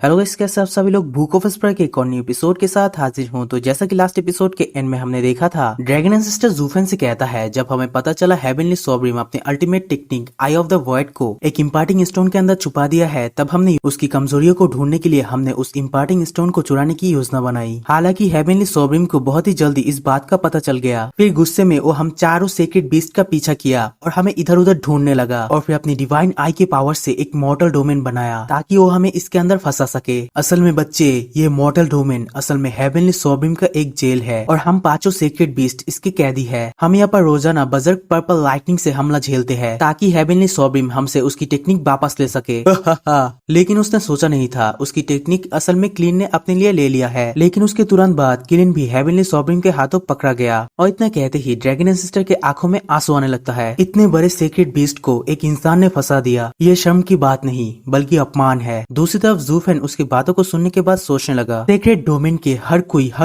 Hello guys, कैसे आप सभी लोग। बुक ऑफ स्पर के एक और न्यू एपिसोड के साथ हाजिर हूँ। तो जैसा कि लास्ट एपिसोड के एंड में हमने देखा था, ड्रैगन एंसेस्टर ज़ूफेन से कहता है, जब हमें पता चला हेवनली सोब्रिम अपने ultimate technique I of the void को एक इम्पार्टिंग स्टोन के अंदर छुपा दिया है, तब हमने उसकी कमजोरियों को ढूंढने के लिए हमने उस इम्पार्टिंग स्टोन को चुराने की योजना बनाई। हालांकि हेवनली सोब्रिम को बहुत ही जल्दी इस बात का पता चल गया। फिर गुस्से में वो हम चारों सेक्रेट बीस्ट का पीछा किया और हमें इधर उधर ढूंढने लगा, और फिर अपनी डिवाइन आई के पावर से एक मॉर्टल डोमेन बनाया ताकि वो हमें इसके अंदर फंसा सके। असल में बच्चे, ये मॉर्टल डोमेन असल में हेवनली सोब्रिम का एक जेल है और हम पांचों सेक्रेट बीस्ट इसके कैदी है। हम यहाँ पर रोजाना बजर्क पर्पल लाइटनिंग से हमला झेलते हैं ताकि हेवनली सोब्रिम हमसे उसकी टेक्निक वापस ले सके। लेकिन उसने सोचा नहीं था उसकी टेक्निक असल में क्लीन ने अपने लिए ले लिया है। लेकिन उसके तुरंत बाद क्लीन भी हेवनली सोब्रिम के हाथों पकड़ा गया और इतना कहते ही ड्रैगन एंसेस्टर के आंखों में आंसू आने लगता है। इतने बड़े सेक्रेट बीस्ट को एक इंसान ने फंसा दिया, ये शर्म की बात नहीं बल्कि अपमान है। दूसरी तरफ ज़ूफेन उसकी बातों को सुनने के बाद सोचने लगा, सेक्रेट डोमेन के हर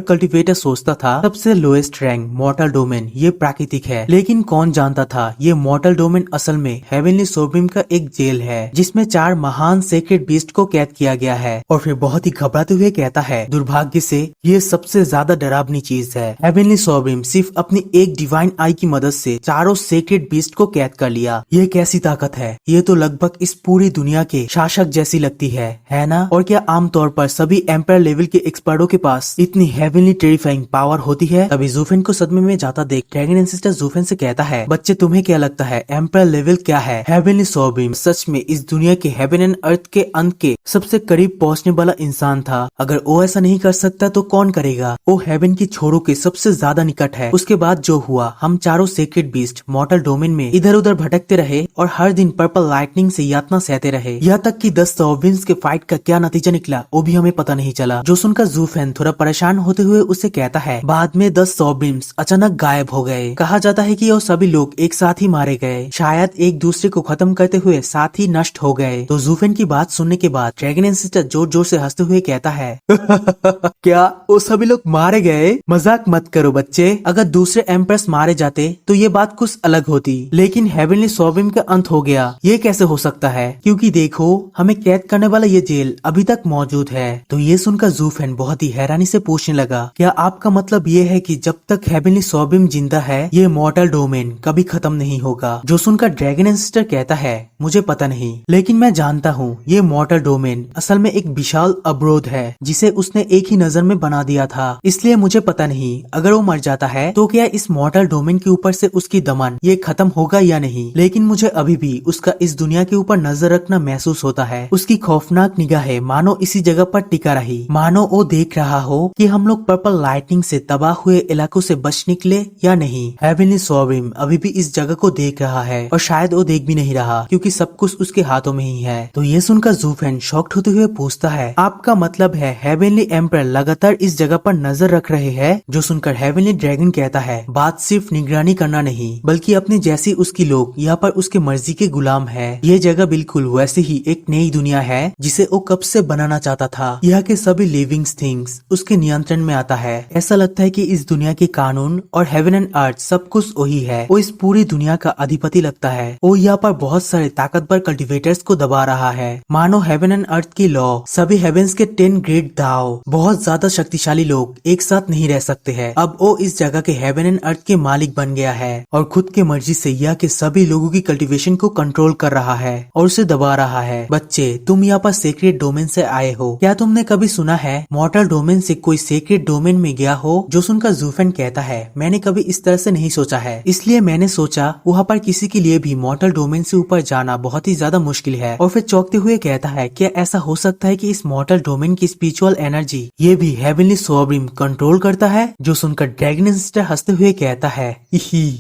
कल्टीवेटर सोचता था सबसे लोएस्ट रैंक मॉर्टल डोमेन ये प्राकृतिक है, लेकिन कौन जानता था ये मॉर्टल डोमेन असल में हेवनली सोब्रिम का एक जेल है जिसमें 4 महान सेक्रेट बीस्ट को कैद किया गया है। और फिर बहुत ही घबराते हुए कहता है, दुर्भाग्य से ये सबसे ज्यादा डरावनी चीज है। हेवनली सोब्रिम सिर्फ अपनी एक डिवाइन आई की मदद से चारों सेक्रेट बीस्ट को कैद कर लिया। ये कैसी ताकत है, ये तो लगभग इस पूरी दुनिया के शासक जैसी लगती है ना। और क्या आमतौर पर सभी एम्पायर लेवल के एक्सपर्टों के पास इतनी हेवनली टेरिफाइंग पावर होती है। तभी ज़ूफेन को सदमे में जाता देख ड्रैगन एंसेस्टर ज़ूफेन से कहता है, बच्चे तुम्हें क्या लगता है एम्पायर लेवल क्या है? हेवनली सोब्रिम सच में इस दुनिया के हेवन एंड अर्थ के अंत के सबसे करीब पहुंचने वाला इंसान था। अगर वो ऐसा नहीं कर सकता तो कौन करेगा? वो हेवन की छोरों के सबसे ज्यादा निकट है। उसके बाद जो हुआ, हम चारों सेक्रेट बीस्ट मॉर्टल डोमेन में इधर उधर भटकते रहे और हर दिन पर्पल लाइटनिंग से यातना सहते रहे। यहाँ तक कि 10 सोब्रिम्स के फाइट का क्या नतीजा निकला वो भी हमें पता नहीं चला। जो सुनकर ज़ूफेन थोड़ा परेशान होते हुए उसे कहता है, बाद में 10 सोब्रिम्स अचानक गायब हो गए। कहा जाता है कि वो सभी लोग एक साथ ही मारे गए, शायद एक दूसरे को खत्म करते हुए साथ ही नष्ट हो गए। तो ज़ूफेन की बात सुनने के बाद ड्रैगन एंसेस्टर जोर जोर से हंसते हुए कहता है, क्या वो सभी लोग मारे गए? मजाक मत करो बच्चे, अगर दूसरे एम्प्रेस मारे जाते तो ये बात कुछ अलग होती, लेकिन हेवनली सोब्रिम का अंत हो गया, ये कैसे हो सकता है? क्योंकि देखो, हमें कैद करने वाला ये जेल अभी तक मौजूद है। तो ये सुनकर ज़ूफेन बहुत ही हैरानी से पूछने लगा, क्या आपका मतलब ये है कि जब तक हेवनली सोब्रिम जिंदा है ये मॉर्टल डोमेन कभी खत्म नहीं होगा? जो सुनकर ड्रैगन एंसेस्टर कहता है, मुझे पता नहीं, लेकिन मैं जानता हूँ ये मॉर्टल डोमेन असल में एक विशाल अवरोध है जिसे उसने एक ही नजर में बना दिया था। इसलिए मुझे पता नहीं अगर वो मर जाता है तो क्या इस मॉर्टल डोमेन के ऊपर से उसकी दमन ये खत्म होगा या नहीं। लेकिन मुझे अभी भी उसका इस दुनिया के ऊपर नजर रखना महसूस होता है। उसकी खौफनाक निगाहें मानो इसी जगह पर टिका रही, मानो वो देख रहा हो कि हम लोग पर्पल लाइटनिंग से तबाह हुए इलाकों से बच निकले या नहीं। हेवनली सोब्रिम अभी भी इस जगह को देख रहा है और शायद वो देख भी नहीं रहा क्योंकि सब कुछ उसके हाथों में ही है। तो ये सुनकर ज़ूफेन शॉक्ड होते हुए पूछता है, आपका मतलब है हेवनली एम्परर लगातार इस जगह पर नजर रख रहे हैं? जो सुनकर हेवनली ड्रैगन कहता है, बात सिर्फ निगरानी करना नहीं बल्कि अपने जैसी उसकी लोग यहाँ पर उसके मर्जी के गुलाम है। ये जगह बिल्कुल वैसे ही एक नई दुनिया है जिसे वो कब से बनाना चाहता था। यहाँ के सभी लिविंग थिंग्स उसके नियंत्रण में आता है। ऐसा लगता है कि इस दुनिया के कानून और हेवन एंड अर्थ सब कुछ वही है। वो इस पूरी दुनिया का अधिपति लगता है। वो यहाँ पर बहुत सारे ताकतवर कल्टीवेटर्स को दबा रहा है, मानो हेवन एंड अर्थ की लॉ सभी हेवेंस के 10 ग्रेट दाव। बहुत ज्यादा शक्तिशाली लोग एक साथ नहीं रह सकते हैं। अब वो इस जगह के हेवन एंड अर्थ के मालिक बन गया है और खुद के मर्जी से यहाँ के सभी लोगों की कल्टीवेशन को कंट्रोल कर रहा है और उसे दबा रहा है। बच्चे, तुम यहाँ पर सेक्रेट डोमेन से आए हो, क्या तुमने कभी सुना है मॉर्टल डोमेन से कोई सेक्रेट डोमेन में गया हो? जो सुनकर ज़ूफेन कहता है, मैंने कभी इस तरह से नहीं सोचा है, इसलिए मैंने सोचा वहाँ पर किसी के लिए भी मॉर्टल डोमेन से ऊपर जाना बहुत ही ज्यादा मुश्किल है। और फिर चौंकते हुए कहता है, क्या ऐसा हो सकता है कि इस मॉर्टल डोमेन की स्पिरिचुअल एनर्जी ये भी हेवनली सोब्रिम कंट्रोल करता है? जो सुनकर ड्रैगन एंसेस्टर हंसते हुए कहता है,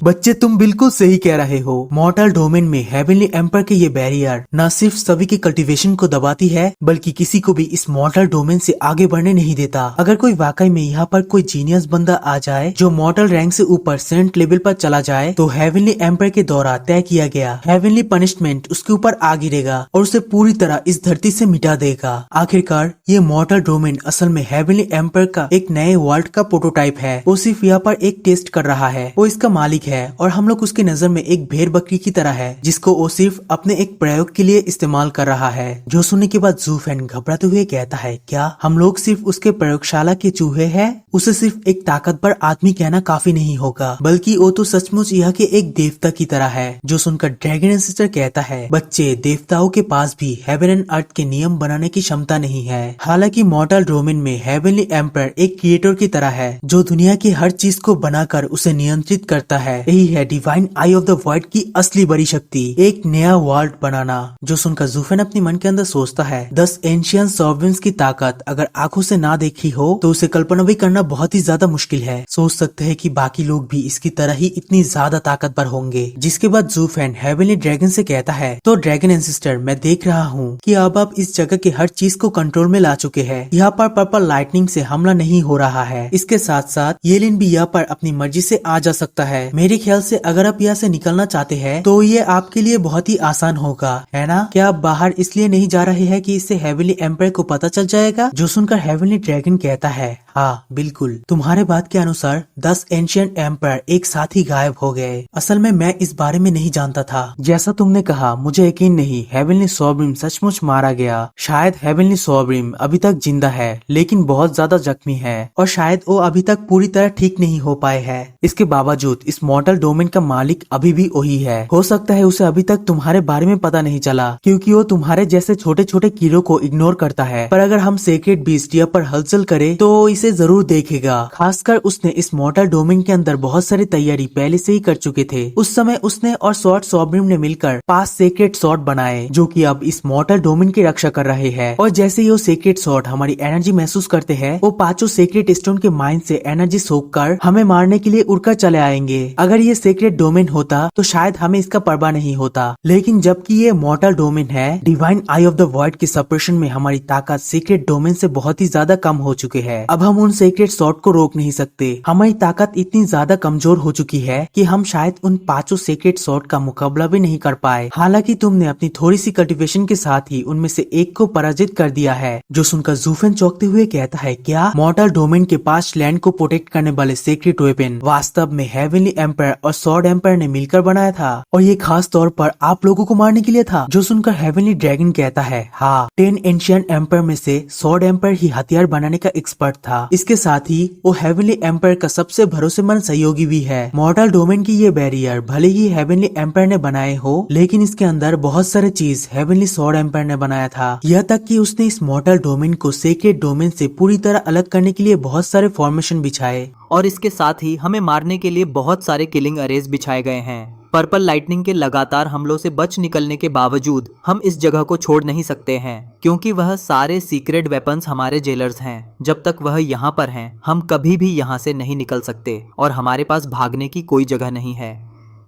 बच्चे तुम बिल्कुल सही कह रहे हो। मॉर्टल डोमेन में हेवनली एम्पर के ये बैरियर न सिर्फ सभी की कल्टीवेशन को दबाती है बल्कि किसी को भी इस मॉर्टल डोमेन से आगे बढ़ने नहीं देता। अगर कोई वाकई में यहाँ पर कोई जीनियस बंदा आ जाए जो मॉर्टल रैंक से ऊपर सेंट लेवल पर चला जाए तो हेवनली एम्पर के द्वारा तय किया गया हेवनली पनिशमेंट उसके ऊपर आ गिरेगा और उसे पूरी तरह इस धरती से मिटा देगा। आखिरकार ये मॉर्टल डोमेन असल में हेवनली एम्पर का एक नए वर्ल्ड का प्रोटोटाइप है। वो सिर्फ यहाँ पर एक टेस्ट कर रहा है, वो इसका मालिक है और हम लोग उसकी नजर में एक भेड़ बकरी की तरह है जिसको वो सिर्फ अपने एक प्रयोग के लिए इस्तेमाल कर रहा है। जो सुनने के बाद ज़ूफेन जूफेन घबराते हुए कहता है, क्या हम लोग सिर्फ उसके प्रयोगशाला के चूहे हैं? उसे सिर्फ एक ताकतवर आदमी कहना काफी नहीं होगा, बल्कि वो तो सचमुच यह के एक देवता की तरह है। जो सुनकर ड्रैगन एंसेस्टर कहता है, बच्चे, देवताओं के पास भी हेवन एंड अर्थ के नियम बनाने की क्षमता नहीं है। हालांकि मॉर्टल डोमेन में हेवनली एम्पर एक क्रिएटर की तरह है जो दुनिया की हर चीज को बनाकर उसे नियंत्रित करता है। यही है divine I of the void की असली बड़ी शक्ति, एक नया वर्ल्ड बनाना। जो सुनकर जूफेन अपने मन के अंदर सोचता है, 10 एंशियंट सॉवरेन्स की ताकत अगर आंखों से ना देखी हो तो उसे कल्पना भी करना बहुत ही ज्यादा मुश्किल है। सोच सकते हैं कि बाकी लोग भी इसकी तरह ही इतनी ज्यादा ताकतवर होंगे। जिसके बाद जूफेन हेवनली ड्रैगन से कहता है, तो ड्रैगन एंसेस्टर, मैं देख रहा हूँ कि अब आप इस जगह के हर चीज को कंट्रोल में ला चुके हैं। यहाँ पर पर्पल लाइटनिंग से हमला नहीं हो रहा है। इसके साथ साथ येलिन भी यहाँ पर अपनी मर्जी से आ जा सकता है। मेरे ख्याल से अगर आप यहाँ से निकलना चाहते हैं तो ये आपके लिए बहुत ही आसान होगा, है ना? क्या आप बाहर इसलिए नहीं जा रहे हैं कि इससे हेवनली एम्पायर को पता चल जाएगा? जो सुनकर हेवनली ड्रैगन कहता है, हाँ बिल्कुल, तुम्हारे बात के अनुसार 10 एंशिएंट एम्पायर एक साथ ही गायब हो गए। असल में मैं इस बारे में नहीं जानता था। जैसा तुमने कहा, मुझे यकीन नहीं हेवनली सॉवरेन सचमुच मारा गया। शायद हेवनली सॉवरेन अभी तक जिंदा है लेकिन बहुत ज्यादा जख्मी है और शायद वो अभी तक पूरी तरह ठीक नहीं हो पाए है। इसके बावजूद इस मॉर्टल डोमेन का मालिक अभी भी वही है। हो सकता है उसे अभी तक तुम्हारे बारे में पता नहीं चला क्योंकि वो तुम्हारे जैसे छोटे छोटे कीड़ों को इग्नोर करता है। पर अगर हम सेक्रेड बीस्ट यहाँ पर हलचल करे तो इसे जरूर देखेगा। खासकर उसने इस मॉर्टल डोमेन के अंदर बहुत सारी तैयारी पहले से ही कर चुके थे। उस समय उसने और स्वॉर्ड सॉवरेन ने मिलकर 5 सेक्रेड स्वॉर्ड बनाए जो कि अब इस मॉर्टल डोमेन की रक्षा कर रहे हैं। और जैसे ही वो सेक्रेड स्वॉर्ड हमारी एनर्जी महसूस करते हैं, वो 5 सेक्रेड स्टोन के माइंड से एनर्जी सोख कर हमें मारने के लिए उड़कर चले आएंगे। अगर ये सेक्रेड डोमेन होता तो शायद हमें इसका परवाह नहीं होता, लेकिन जबकि ये मॉर्टल डोमेन है, divine I of the void के सप्रेशन में हमारी ताकत सेक्रेड डोमेन से बहुत ही ज्यादा कम हो चुके हैं। अब हम उन सेक्रेड स्वॉर्ड को रोक नहीं सकते। हमारी ताकत इतनी ज्यादा कमजोर हो चुकी है कि हम शायद उन 5 सेक्रेड स्वॉर्ड का मुकाबला भी नहीं कर पाए। हालांकि तुमने अपनी थोड़ी सी कल्टीवेशन के साथ ही उनमें से एक को पराजित कर दिया है। जो सुनकर जूफेन चौंकते हुए कहता है, क्या मॉर्टल डोमेन के पास लैंड को प्रोटेक्ट करने वाले सेक्रेट वेपन वास्तव में हेवनली एम्पायर और स्वॉर्ड एम्पायर ने मिलकर बनाया था और ये खास तौर पर आप लोगों को मारने के लिए था? जो सुनकर हेवनली ड्रैगन कहता है, हाँ, 10 एंशिएंट एम्पायर में से स्वॉर्ड एम्पायर ही हथियार बनाने का एक्सपर्ट था। इसके साथ ही वो हेवनली एम्पायर का सबसे भरोसेमंद सहयोगी भी है। मॉर्टल डोमेन की ये बैरियर भले ही हेवनली एम्पायर ने बनाए हो, लेकिन इसके अंदर बहुत सारे चीज हेवनली स्वॉर्ड एम्पायर ने बनाया था। यह तक कि उसने इस मॉर्टल डोमेन को सेक्रेट डोमेन से पूरी तरह अलग करने के लिए बहुत सारे फॉर्मेशन बिछाए। और इसके साथ ही हमें मारने के लिए बहुत सारे किलिंग अरेज बिछाए गए हैं। पर्पल लाइटनिंग के लगातार हमलों से बच निकलने के बावजूद हम इस जगह को छोड़ नहीं सकते हैं क्योंकि वह सारे सीक्रेट वेपन्स हमारे जेलर्स हैं। जब तक वह यहाँ पर हैं, हम कभी भी यहाँ से नहीं निकल सकते और हमारे पास भागने की कोई जगह नहीं है।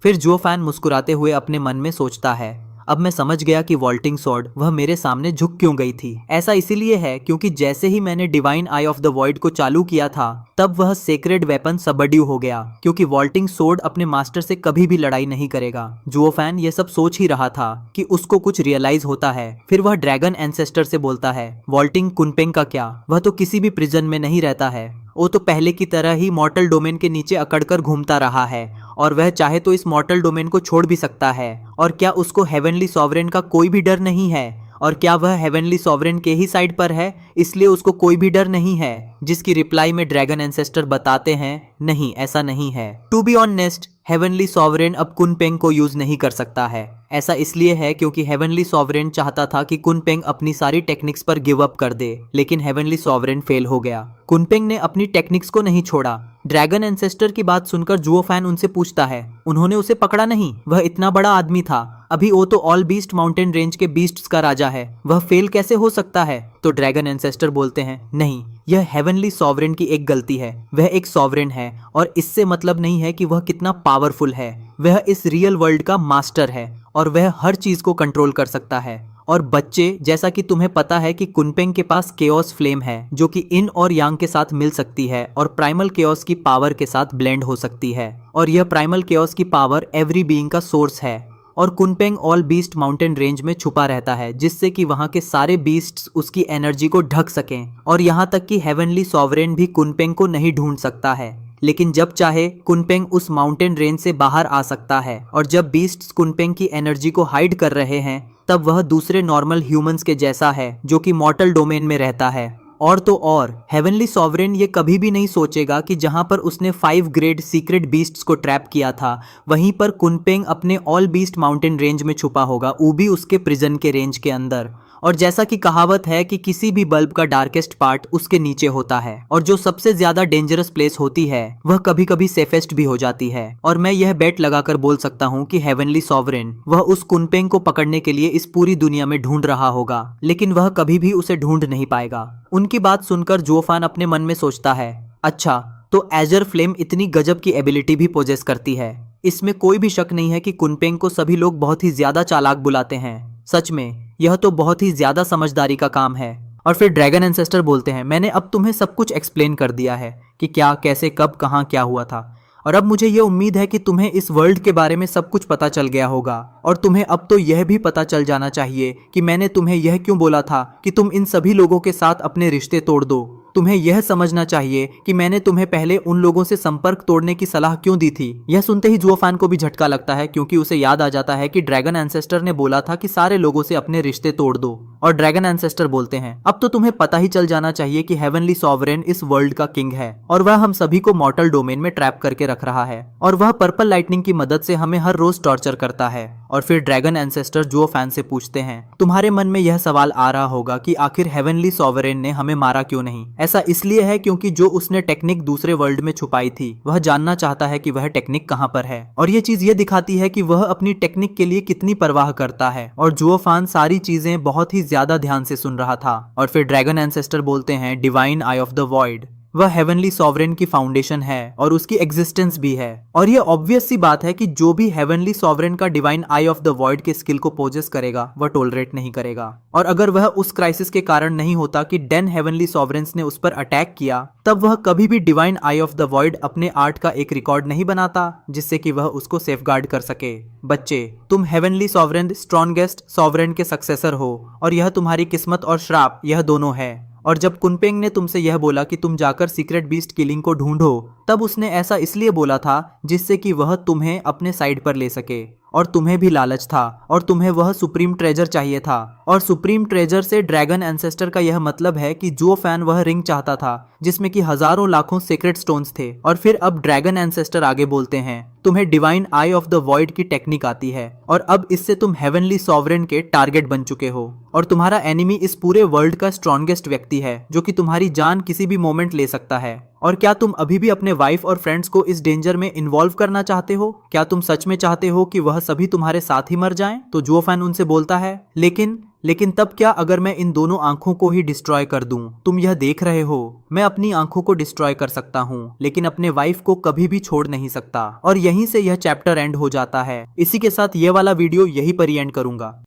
फिर जो फैन मुस्कुराते हुए अपने मन में सोचता है, अब मैं समझ गया कि वॉल्टिंग स्वॉर्ड वह मेरे सामने झुक क्यों गई थी। ऐसा इसीलिए है क्योंकि जैसे ही मैंने divine I of the void को चालू किया था तब वह सेक्रेड वेपन सबड्यू हो गया क्योंकि वॉल्टिंग स्वॉर्ड अपने मास्टर से कभी भी लड़ाई नहीं करेगा। जुओ फैन ये सब सोच ही रहा था कि उसको कुछ रियलाइज होता है। फिर वह ड्रैगन एंसेस्टर से बोलता है, वॉल्टिंग कुनपेंग का क्या? वह तो किसी भी प्रिजन में नहीं रहता है। वो तो पहले की तरह ही मॉर्टल डोमेन के नीचे अकड़कर घूमता रहा है और वह चाहे तो इस मॉर्टल डोमेन को छोड़ भी सकता है। और क्या उसको हेवनली सॉवरेन का कोई भी डर नहीं है? और क्या वह हेवनली सॉवरेन के ही साइड पर है इसलिए उसको कोई भी डर नहीं है? जिसकी रिप्लाई में ड्रैगन एंसेस्टर बताते हैं, नहीं, ऐसा नहीं है। To be honest, heavenly sovereign अब कुनपेंग को यूज नहीं कर सकता है। ऐसा इसलिए है क्योंकि हेवनली सॉवरेन चाहता था कि कुनपेंग अपनी सारी टेक्निक्स पर गिव अप कर दे, लेकिन हेवनली सॉवरेन फेल हो गया। कुनपेंग ने अपनी टेक्निक्स को नहीं छोड़ा। ड्रैगन एंसेस्टर की बात सुनकर जुओ फैन उनसे पूछता है, उन्होंने उसे पकड़ा नहीं? वह इतना बड़ा आदमी था। अभी वो तो ऑल बीस्ट माउंटेन रेंज के बीस्ट्स का राजा है, वह फेल कैसे हो सकता है? तो ड्रैगन एंसेस्टर बोलते हैं, नहीं, यह हेवनली सॉवरेन की एक गलती है। वह एक सॉवरेन है और इससे मतलब नहीं है कि वह कितना पावरफुल है। वह इस रियल वर्ल्ड का मास्टर है और वह हर चीज को कंट्रोल कर सकता है। और बच्चे, जैसा कि तुम्हें पता है कि कुनपेंग के पास केओस फ्लेम है जो कि इन और यांग के साथ मिल सकती है और प्राइमल केओस की पावर के साथ ब्लेंड हो सकती है। और यह प्राइमल केओस की पावर एवरी बीइंग का सोर्स है। और कुनपेंग ऑल बीस्ट माउंटेन रेंज में छुपा रहता है जिससे कि वहां के सारे बीस्ट्स उसकी एनर्जी को ढक सकें। और यहाँ तक कि हेवनली सॉवरेन भी कुनपेंग को नहीं ढूंढ सकता है, लेकिन जब चाहे कुनपेंग उस माउंटेन रेंज से बाहर आ सकता है। और जब बीस्ट्स कुनपेंग की एनर्जी को हाइड कर रहे हैं तब वह दूसरे नॉर्मल ह्यूमंस के जैसा है जो कि मॉर्टल डोमेन में रहता है। और तो और हेवनली सॉवरेन ये कभी भी नहीं सोचेगा कि जहां पर उसने 5 ग्रेड सीक्रेट बीस्ट्स को ट्रैप किया था वहीं पर कुनपेंग अपने ऑल बीस्ट माउंटेन रेंज में छुपा होगा, वो भी उसके प्रिजन के रेंज के अंदर। और जैसा कि कहावत है कि किसी भी बल्ब का डार्केस्ट पार्ट उसके नीचे होता है, और जो सबसे ज्यादा डेंजरस प्लेस होती है वह कभी कभी सेफेस्ट भी हो जाती है। और मैं यह बेट लगाकर बोल सकता हूँ कि हेवनली सॉवरेन वह उस कुनपेंग को पकड़ने के लिए इस पूरी दुनिया में ढूंढ रहा होगा, लेकिन वह कभी भी उसे ढूंढ नहीं पाएगा। उनकी बात सुनकर जोफान अपने मन में सोचता है, अच्छा तो एजर फ्लेम इतनी गजब की एबिलिटी भी पोजेस करती है। इसमें कोई भी शक नहीं है कि कुनपेंग को सभी लोग बहुत ही ज्यादा चालाक बुलाते हैं। सच में यह तो बहुत ही ज्यादा समझदारी का काम है। और फिर ड्रैगन एंसेस्टर बोलते हैं, मैंने अब तुम्हें सब कुछ एक्सप्लेन कर दिया है कि क्या कैसे कब कहाँ क्या हुआ था, और अब मुझे यह उम्मीद है कि तुम्हें इस वर्ल्ड के बारे में सब कुछ पता चल गया होगा। और तुम्हें अब तो यह भी पता चल जाना चाहिए कि मैंने तुम्हें यह क्यों बोला था कि तुम इन सभी लोगों के साथ अपने रिश्ते तोड़ दो। तुम्हें यह समझना चाहिए कि मैंने तुम्हें पहले उन लोगों से संपर्क तोड़ने की सलाह क्यों दी थी। यह सुनते ही जुओफान को भी झटका लगता है, क्योंकि उसे याद आ जाता है कि ड्रैगन एंसेस्टर ने बोला था कि सारे लोगों से अपने रिश्ते तोड़ दो। और ड्रैगन एंसेस्टर बोलते हैं, अब तो तुम्हें पता ही चल जाना चाहिए कि हेवनली सॉवरेन इस वर्ल्ड का किंग है और वह हम सभी को मॉर्टल डोमेन में ट्रैप करके रख रहा है, और वह पर्पल लाइटनिंग की मदद से हमें हर रोज टॉर्चर करता है। और फिर ड्रैगन एंसेस्टर जुओफान से पूछते हैं, तुम्हारे मन में यह सवाल आ रहा होगा कि आखिर हेवनली सॉवरेन ने हमें मारा क्यों नहीं। ऐसा इसलिए है क्योंकि जो उसने टेक्निक दूसरे वर्ल्ड में छुपाई थी वह जानना चाहता है कि वह टेक्निक कहाँ पर है, और ये चीज ये दिखाती है कि वह अपनी टेक्निक के लिए कितनी परवाह करता है। और जुओफान सारी चीजें बहुत ही ज्यादा ध्यान से सुन रहा था। और फिर ड्रैगन एंसेस्टर बोलते हैं, divine I of the void वह हेवनली सॉवरेन की फाउंडेशन है और उसकी एग्जिस्टेंस भी है। और ये ऑब्वियस सी बात है कि जो भी हेवनली सॉवरेन का divine I of the void के स्किल को पोजेस करेगा वह टॉलरेट नहीं करेगा। और अगर वह उस क्राइसिस के कारण नहीं होता कि 10 हेवनली सॉवरेन्स ने उस पर अटैक किया, तब वह कभी भी divine I of the void अपने आर्ट का एक रिकॉर्ड नहीं बनाता जिससे कि वह उसको सेफगार्ड कर सके। बच्चे, तुम हेवनली सॉवरेन स्ट्रॉन्गेस्ट सॉवरेन के सक्सेसर हो, और यह तुम्हारी किस्मत और श्राप यह दोनों है। और जब कुनपेंग ने तुमसे यह बोला कि तुम जाकर सीक्रेट बीस्ट किलिंग को ढूंढो, तब उसने ऐसा इसलिए बोला था जिससे कि वह तुम्हें अपने साइड पर ले सके। और तुम्हें भी लालच था, और तुम्हें वह सुप्रीम ट्रेजर चाहिए था। और सुप्रीम ट्रेजर से ड्रैगन एंसेस्टर का यह मतलब है कि जो फैन वह रिंग चाहता था जिसमें कि हजारों लाखों सीक्रेट स्टोन्स थे। और फिर अब ड्रैगन एंसेस्टर आगे बोलते हैं, तुम्हें divine I of the void की टेक्निक आती है, और अब इससे तुम हेवनली सॉवरेन के टारगेट बन चुके हो। और तुम्हारा एनिमी इस पूरे वर्ल्ड का स्ट्रॉन्गेस्ट व्यक्ति है जो कि तुम्हारी जान किसी भी मोमेंट ले सकता है। और क्या तुम अभी भी अपने वाइफ और फ्रेंड्स को इस डेंजर में इन्वॉल्व करना चाहते हो? क्या तुम सच में चाहते हो कि वह सभी तुम्हारे साथ ही मर जाएं? तो जुओफान उनसे बोलता है, लेकिन तब क्या अगर मैं इन दोनों आंखों को ही डिस्ट्रॉय कर दूं? तुम यह देख रहे हो, मैं अपनी आंखों को डिस्ट्रॉय कर सकता हूं, लेकिन अपने वाइफ को कभी भी छोड़ नहीं सकता। और यहीं से यह चैप्टर एंड हो जाता है। इसी के साथ ये वाला वीडियो यहीं पर ही एंड करूंगा।